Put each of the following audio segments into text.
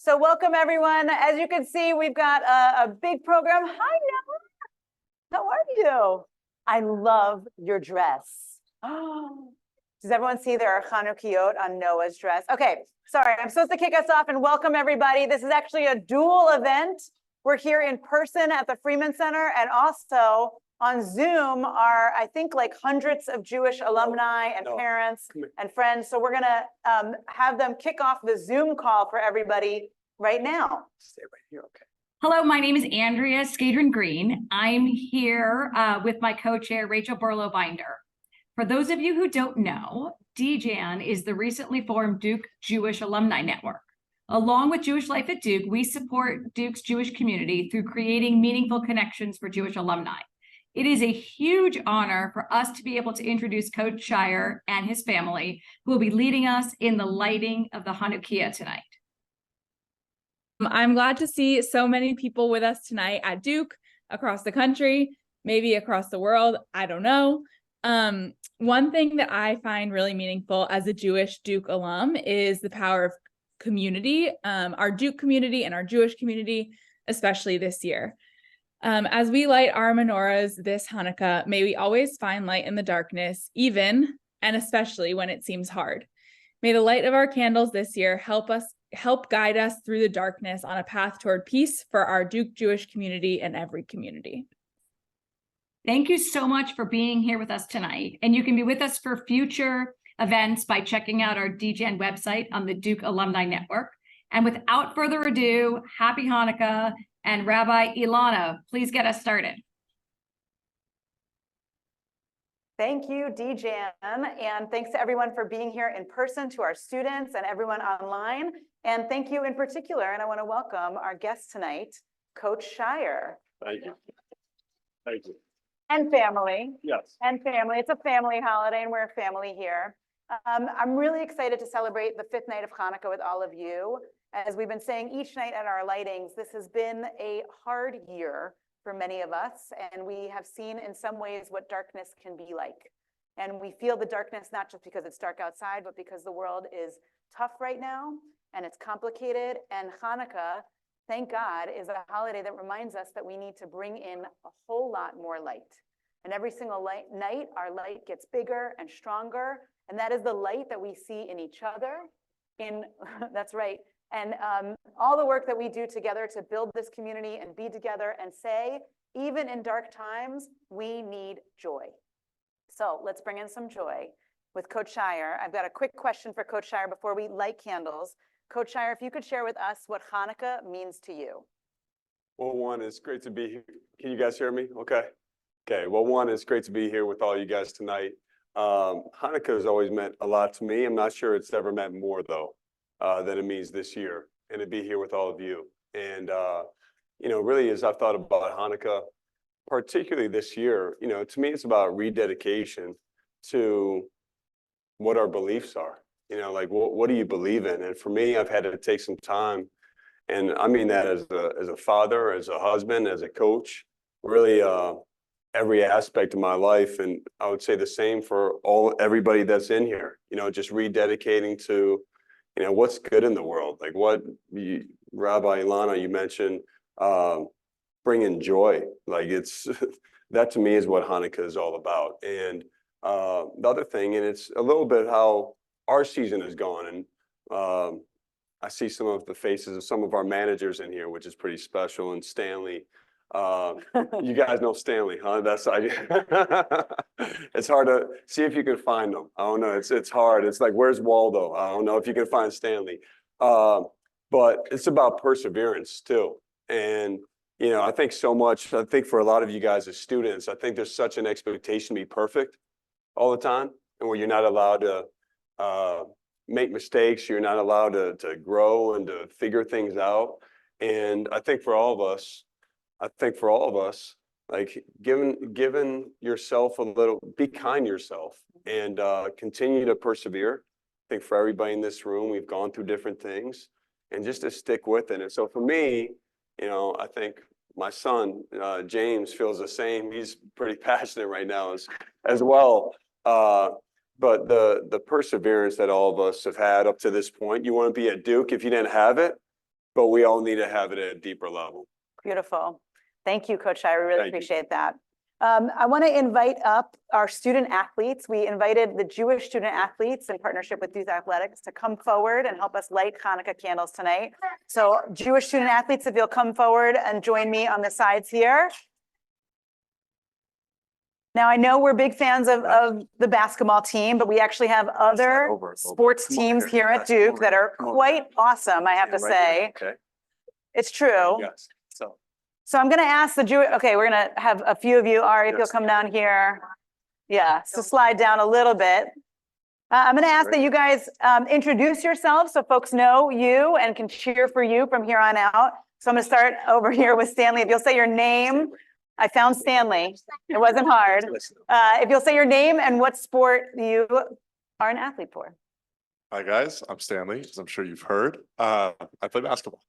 So welcome everyone. As you can see, we've got a big program. Hi, Noah. How are you? I love your dress. Oh, does everyone see there are Hanukkah on Noah's dress? Okay, sorry, I'm supposed to kick us off and welcome everybody. This is actually a dual event. We're here in person at the Freeman Center, and also on Zoom are, I think, like hundreds of Jewish alumni and parents and friends. So we're gonna have them kick off the Zoom call for everybody right now. Stay right here, okay. Hello, my name is Andrea Skadron Green. I'm here with my co-chair, Rachel Burlow-Binder. For those of you who don't know, DJAN is the recently formed Duke Jewish Alumni Network. Along with Jewish Life at Duke, we support Duke's Jewish community through creating meaningful connections for Jewish alumni. It is a huge honor for us to be able to introduce Coach Scheyer and his family, who will be leading us in the lighting of the Hanukkah tonight. I'm glad to see so many people with us tonight at Duke, across the country, maybe across the world, I don't know. One thing that I find really meaningful as a Jewish Duke alum is the power of community, our Duke community and our Jewish community, especially this year. As we light our menorahs this Hanukkah, may we always find light in the darkness, even and especially when it seems hard. May the light of our candles this year help guide us through the darkness on a path toward peace for our Duke Jewish community and every community. Thank you so much for being here with us tonight. And you can be with us for future events by checking out our DJAN website on the Duke Alumni Network. And without further ado, happy Hanukkah. And Rabbi Elana, please get us started. Thank you, DJAN, and thanks to everyone for being here in person, to our students and everyone online. And thank you in particular, and I want to welcome our guest tonight, Coach Scheyer. Thank you. Thank you. And family. Yes. And family. It's a family holiday, and we're a family here. I'm really excited to celebrate the 5th night of Hanukkah with all of you. As we've been saying each night at our lightings, this has been a hard year for many of us, and we have seen in some ways what darkness can be like. And we feel the darkness not just because it's dark outside, but because the world is tough right now, and it's complicated. And Hanukkah, thank God, is a holiday that reminds us that we need to bring in a whole lot more light. And every single night, our light gets bigger and stronger, and that is the light that we see in each other, that's right, and all the work that we do together to build this community and be together and say, even in dark times, we need joy. So let's bring in some joy with Coach Scheyer. I've got a quick question for Coach Scheyer before we light candles. Coach Scheyer, if you could share with us what Hanukkah means to you. Well, one, it's great to be here. Can you guys hear me? Okay. Okay. Well, one, it's great to be here with all you guys tonight. Hanukkah has always meant a lot to me. I'm not sure it's ever meant more, though, than it means this year, and to be here with all of you. And, you know, really, as I've thought about Hanukkah, particularly this year, you know, to me, it's about rededication to what our beliefs are. You know, like, what do you believe in? And for me, I've had to take some time, and I mean that as a father, as a husband, as a coach, really every aspect of my life. And I would say the same for everybody that's in here, you know, just rededicating to, you know, what's good in the world. Like Rabbi Elana, you mentioned bringing joy. Like that to me is what Hanukkah is all about. And the other thing, and it's a little bit how our season has gone. And I see some of the faces of some of our managers in here, which is pretty special. And Stanley, you guys know Stanley, huh? It's hard to see if you can find them. I don't know. It's hard. It's like, where's Waldo? I don't know if you can find Stanley. But it's about perseverance too. And, you know, I think for a lot of you guys as students, I think there's such an expectation to be perfect all the time, and where you're not allowed to make mistakes. You're not allowed to grow and to figure things out. And I think for all of us, like giving yourself a little, be kind to yourself and continue to persevere. I think for everybody in this room, we've gone through different things, and just to stick with it. And so for me, you know, I think my son, James, feels the same. He's pretty passionate right now as well. But the perseverance that all of us have had up to this point, you want to be at Duke. If you didn't have it, but we all need to have it at a deeper level. Beautiful. Thank you, Coach Scheyer. We really Thank you. appreciate that. I want to invite up our student athletes. We invited the Jewish student athletes in partnership with Duke Athletics to come forward and help us light Hanukkah candles tonight. So Jewish student athletes, if you'll come forward and join me on the sides here. Now, I know we're big fans of the basketball team, but we actually have other sports teams here at Duke that are quite awesome, I have to say. Okay. It's true. Yes. So I'm going to ask the Jewish, okay, we're going to have a few of you, Ari, if you'll come down here. Yeah, so slide down a little bit. I'm going to ask that you guys introduce yourselves so folks know you and can cheer for you from here on out. So I'm going to start over here with Stanley. If you'll say your name. I found Stanley. It wasn't hard. If you'll say your name and what sport you are an athlete for. Hi, guys. I'm Stanley, as I'm sure you've heard. I play basketball.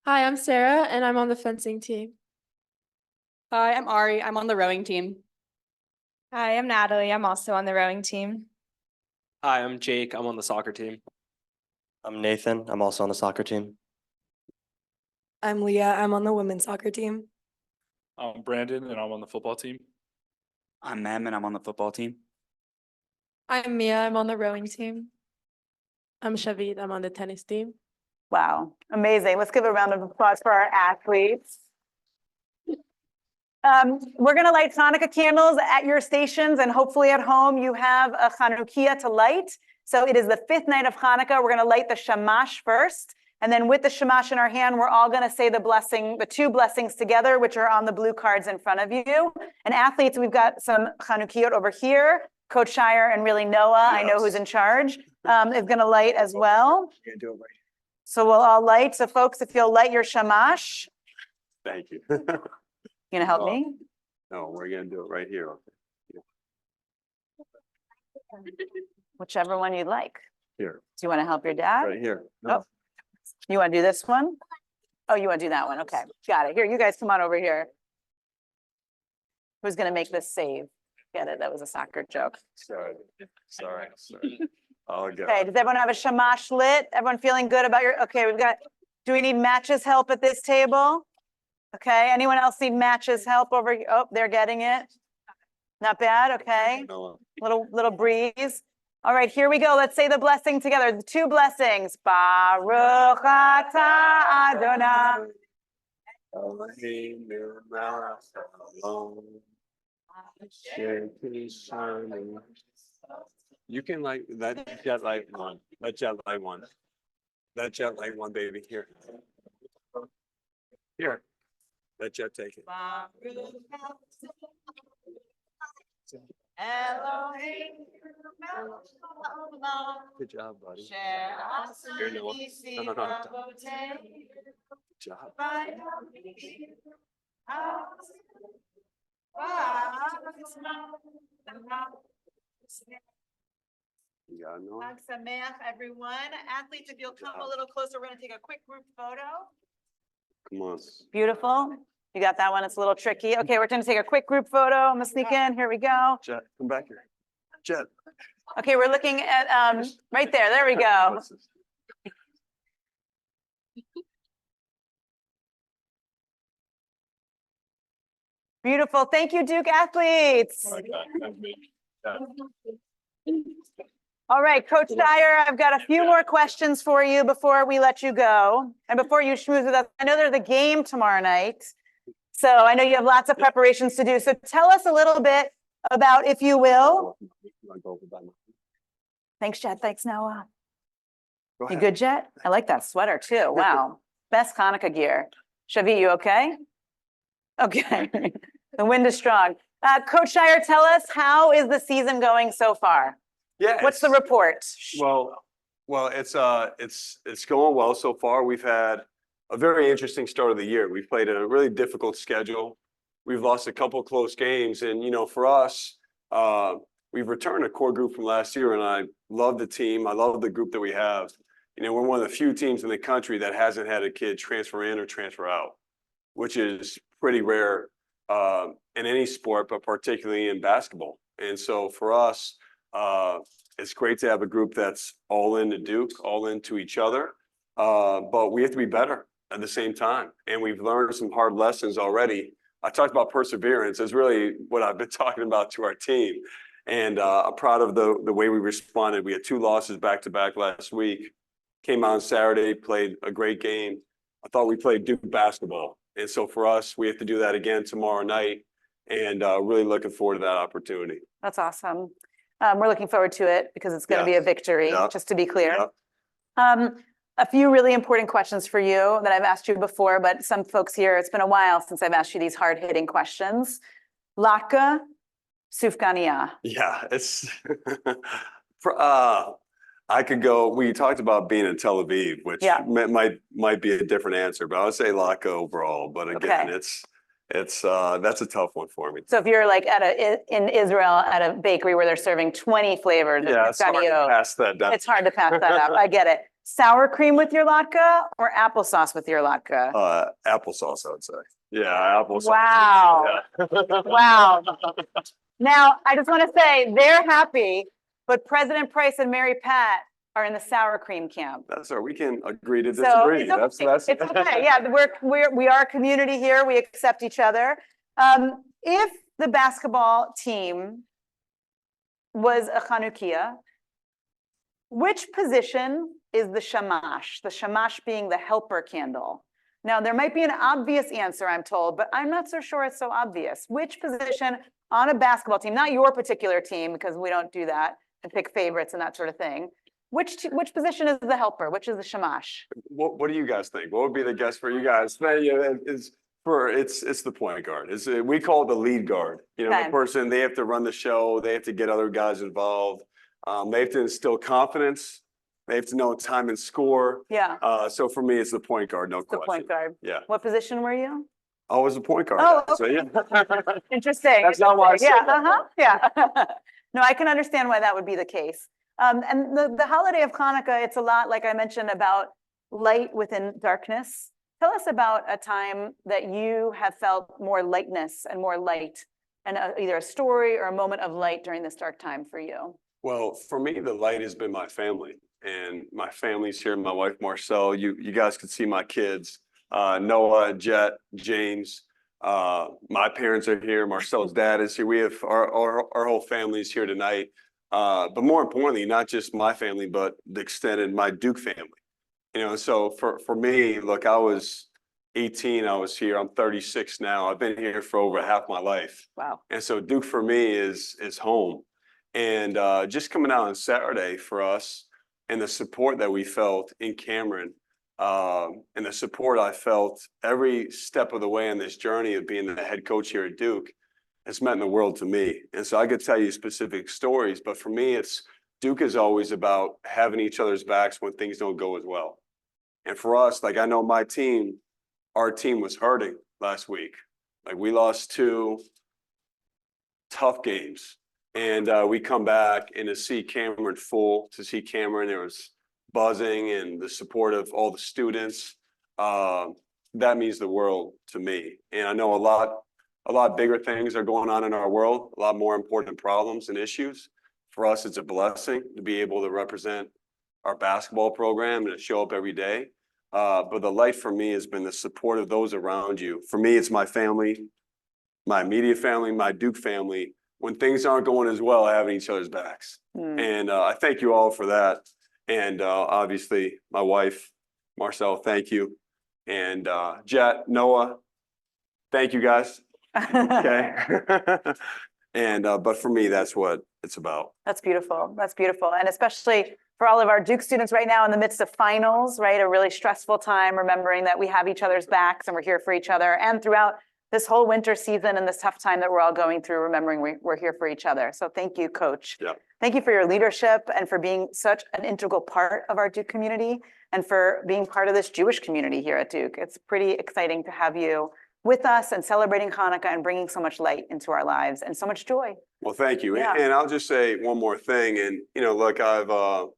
Hi, I'm Sarah, and I'm on the fencing team. Hi, I'm Ari. I'm on the rowing team. Hi, I'm Natalie. I'm also on the rowing team. Hi, I'm Jake. I'm on the soccer team. I'm Nathan. I'm also on the soccer team. I'm Leah. I'm on the women's soccer team. I'm Brandon, and I'm on the football team. I'm Mem, and I'm on the football team. I'm Mia. I'm on the rowing team. I'm Shavit. I'm on the tennis team. Wow, amazing. Let's give a round of applause for our athletes. We're going to light Hanukkah candles at your stations, and hopefully at home you have a Chanukiah to light. So it is the 5th night of Hanukkah. We're going to light the shamash first. And then with the shamash in our hand, we're all going to say the blessing, the 2 blessings together, which are on the blue cards in front of you. And athletes, we've got some Chanukiot over here. Coach Scheyer and really Noah, I know who's in charge, is going to light as well. So we'll all light. So folks, if you'll light your shamash. Thank you. You gonna help me? No, we're going to do it right here. Whichever one you'd like. Here. Do you want to help your dad? Right here. Oh. You want to do this one? Oh, you want to do that one? Okay, got it. Here, you guys come on over here. Who's going to make this save? Get it? That was a soccer joke. Sorry. I'll go. Okay, does everyone have a shamash lit? Everyone feeling good about your, okay, we've got, do we need matches help at this table? Okay, anyone else need matches help over here? Oh, they're getting it. Not bad, okay. Little breeze. All right, here we go. Let's say the blessing together. The 2 blessings. Baruch atah Adonai. You can like that jet light one. That jet light one. That jet light one, baby. Here. Here. Let jet take it. Good job, buddy. Here, Noah. No. Good job. You got Noah? Chag Sameach, everyone. Athletes, if you'll come a little closer, we're going to take a quick group photo. Come on. Beautiful. You got that one. It's a little tricky. Okay, we're going to take a quick group photo. I'm going to sneak in. Here we go. Jet, come back here. Jet. Okay, we're looking at right there. There we go. Beautiful. Thank you, Duke athletes. All right, Coach Scheyer, I've got a few more questions for you before we let you go. And before you schmooze with us, I know there's a game tomorrow night. So I know you have lots of preparations to do. So tell us a little bit about, if you will. Thanks, Jet. Thanks, Noah. You good, Jet? I like that sweater too. Wow. Best Hanukkah gear. Shavi, you okay? Okay. The wind is strong. Coach Scheyer, tell us, how is the season going so far? Yeah. What's the report? Well, it's going well so far. We've had a very interesting start of the year. We've played a really difficult schedule. We've lost a couple close games, and for us, we've returned a core group from last year, and I love the team. I love the group that we have. We're one of the few teams in the country that hasn't had a kid transfer in or transfer out, which is pretty rare in any sport, but particularly in basketball. And so for us, it's great to have a group that's all into Duke, all into each other. but we have to be better at the same time. And we've learned some hard lessons already. I talked about perseverance. Is really what I've been talking about to our team. And I'm proud of the way we responded. We had 2 losses back to back last week. Came out on Saturday, played a great game. I thought we played Duke basketball. And so for us, we have to do that again tomorrow night. And really looking forward to that opportunity. That's awesome. We're looking forward to it because it's going to be a victory, just to be clear. A few really important questions for you that I've asked you before, but some folks here, it's been a while since I've asked you these hard-hitting questions. Latka, Sufganiya. Yeah, it's I could go. We talked about being in Tel Aviv, which might be a different answer, but I would say Latka overall. But again, it's that's a tough one for me. So if you're like in Israel at a bakery where they're serving 20 flavors, it's hard to pass that down. It's hard to pass that up. I get it. Sour cream with your latke or applesauce with your latke? Applesauce, I would say. Yeah, applesauce. Wow. Yeah. Wow. Now, I just want to say they're happy, but President Price and Mary Pat are in the sour cream camp. That's right. We can agree to disagree. So it's okay. It's okay. Yeah, we are a community here. We accept each other. If the basketball team was a Hanukkah, which position is the shamash being the helper candle? Now, there might be an obvious answer, I'm told, but I'm not so sure it's so obvious. Which position on a basketball team, not your particular team, because we don't do that and pick favorites and that sort of thing. Which position is the helper? Which is the shamash? What do you guys think? What would be the guess for you guys? It's the point guard. We call it the lead guard. You know, the person, they have to run the show. They have to get other guys involved. They have to instill confidence. They have to know time and score. Yeah. So for me, it's the point guard, no question. The point guard. Yeah. What position were you? I was a point guard. Oh, okay. So yeah. Interesting. That's not why I said that. Yeah. No, I can understand why that would be the case. And the holiday of Hanukkah, it's a lot, like I mentioned, about light within darkness. Tell us about a time that you have felt more lightness and more light, and either a story or a moment of light during this dark time for you. Well, for me, the light has been my family, and my family's here. My wife, Marcel, you guys could see my kids, Noah, Jet, James. My parents are here. Marcel's dad is here. We have our whole family's here tonight. But more importantly, not just my family, but the extended, my Duke family. You know, so for me, look, I was 18, I was here. I'm 36 now. I've been here for over half my life. Wow. And so Duke for me is home. And just coming out on Saturday for us, and the support that we felt in Cameron, and the support I felt every step of the way on this journey of being the head coach here at Duke, it's meant the world to me. And so I could tell you specific stories, but for me, Duke is always about having each other's backs when things don't go as well. And for us, like I know our team was hurting last week. Like we lost 2 tough games, and we come back and to see Cameron full, there was buzzing and the support of all the students. That means the world to me. And I know a lot bigger things are going on in our world, a lot more important problems and issues. For us, it's a blessing to be able to represent our basketball program and to show up every day. But the light for me has been the support of those around you. For me, it's my family, my immediate family, my Duke family. When things aren't going as well, having each other's backs. And I thank you all for that. And obviously, my wife, Marcel, thank you. And Jet, Noah, thank you guys. Okay. And but for me, that's what it's about. That's beautiful. That's beautiful. And especially for all of our Duke students right now in the midst of finals, right? A really stressful time, remembering that we have each other's backs and we're here for each other. And throughout this whole winter season and this tough time that we're all going through, remembering we're here for each other. So thank you, Coach. Yeah. Thank you for your leadership and for being such an integral part of our Duke community and for being part of this Jewish community here at Duke. It's pretty exciting to have you with us and celebrating Hanukkah and bringing so much light into our lives and so much joy. Well, thank you. Yeah. And I'll just say one more thing. And, you know, look, how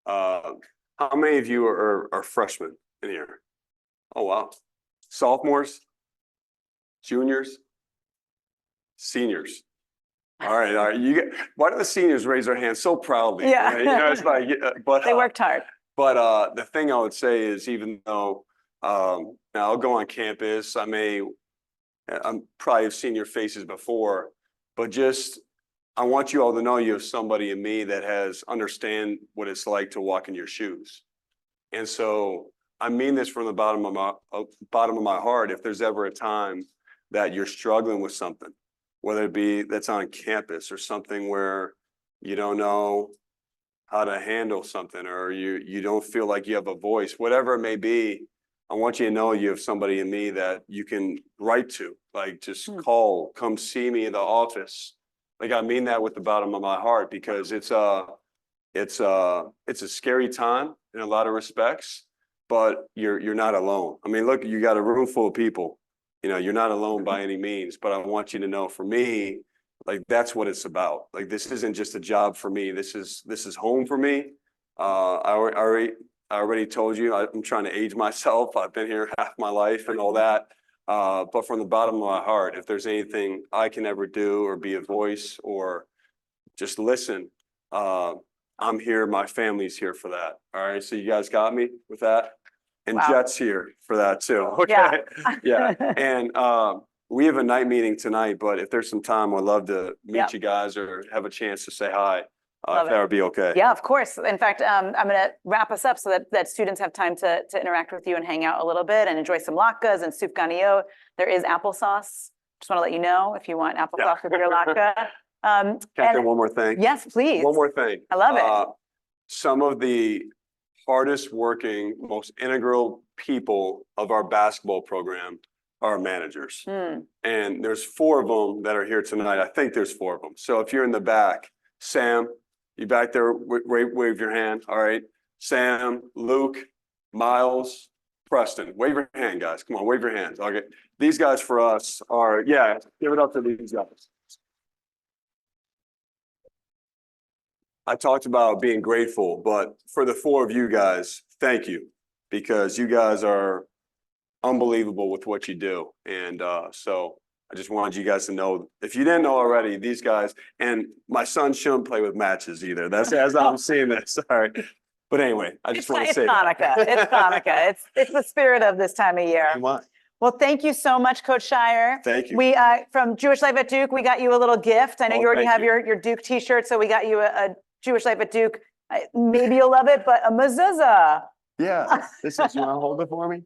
many of you are freshmen in here? Oh, wow. Sophomores, juniors, seniors. All right. Why do the seniors raise their hands so proudly? Yeah. You know, it's like, but they worked hard. But the thing I would say is, even though now I'll go on campus, I'm probably have seen your faces before, but just I want you all to know you have somebody in me that has understand what it's like to walk in your shoes. And so I mean this from the bottom of my heart. If there's ever a time that you're struggling with something, whether it be that's on campus or something where you don't know how to handle something, or you don't feel like you have a voice, whatever it may be, I want you to know you have somebody in me that you can write to, like just call, come see me in the office. Like I mean that with the bottom of my heart, because it's a scary time in a lot of respects, but you're not alone. I mean, look, you got a room full of people, you know, you're not alone by any means, but I want you to know, for me, like that's what it's about. Like this isn't just a job for me. This is home for me. I already told you I'm trying to age myself. I've been here half my life and all that. But from the bottom of my heart, if there's anything I can ever do or be a voice or just listen, I'm here. My family's here for that. All right. So you guys got me with that, and Wow. Jet's here for that too. Okay. Yeah. Yeah. And we have a night meeting tonight, but if there's some time, I'd love to meet Yep. you guys or have a chance to say hi. Love If it. that would be okay. Yeah, of course. In fact, I'm going to wrap us up so that students have time to interact with you and hang out a little bit and enjoy some latkes and soup ganiyot. There is applesauce. Just want to let you know if you want applesauce with your latke. Can I say one more thing? Yes, please. One more thing. I love it. Some of the hardest working, most integral people of our basketball program are managers. And there's 4 of them that are here tonight. I think there's 4 of them. So if you're in the back, Sam, you back there, wave your hand. All right. Sam, Luke, Miles, Preston, wave your hand, guys. Come on, wave your hands. Okay. These guys for us are, yeah, give it up to these guys. I talked about being grateful, but for the 4 of you guys, thank you, because you guys are unbelievable with what you do. And so I just wanted you guys to know, if you didn't know already, these guys, and my son shouldn't play with matches either. That's as I'm seeing this. All right. But anyway, I just want to say Hanukkah. It's Hanukkah. It's the spirit of this time of year. Come on. Well, thank you so much, Coach Scheyer. Thank you. We from Jewish Life at Duke, we got you a little gift. I know Oh, you already thank have you. your Duke T-shirt, so we got you a Jewish Life at Duke. Maybe you'll love it, but a mezuzah. Yeah. This is, you want to hold it for me?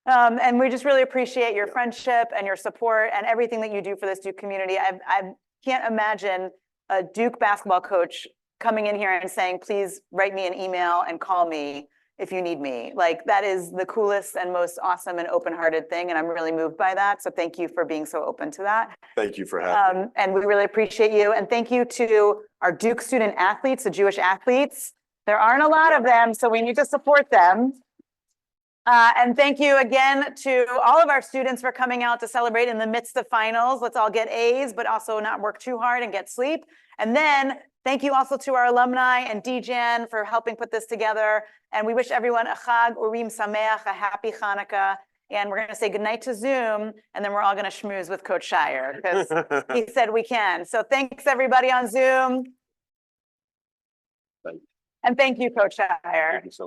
And we just really appreciate your friendship and your support and everything that you do for this Duke community. I can't imagine a Duke basketball coach coming in here and saying, please write me an email and call me if you need me. Like, that is the coolest and most awesome and open-hearted thing. And I'm really moved by that. So thank you for being so open to that. Thank you for having me. And we really appreciate you. And thank you to our Duke student athletes, the Jewish athletes. There aren't a lot of them, so we need to support them. And thank you again to all of our students for coming out to celebrate in the midst of finals. Let's all get A's, but also not work too hard and get sleep. And then thank you also to our alumni and DJAN for helping put this together. And we wish everyone a Chag Urim Sameach, a happy Hanukkah. And we're going to say goodnight to Zoom, and then we're all going to schmooze with Coach Scheyer because he said we can. So thanks everybody on Zoom. Thank you. And thank you, Coach Scheyer. Thank you so much.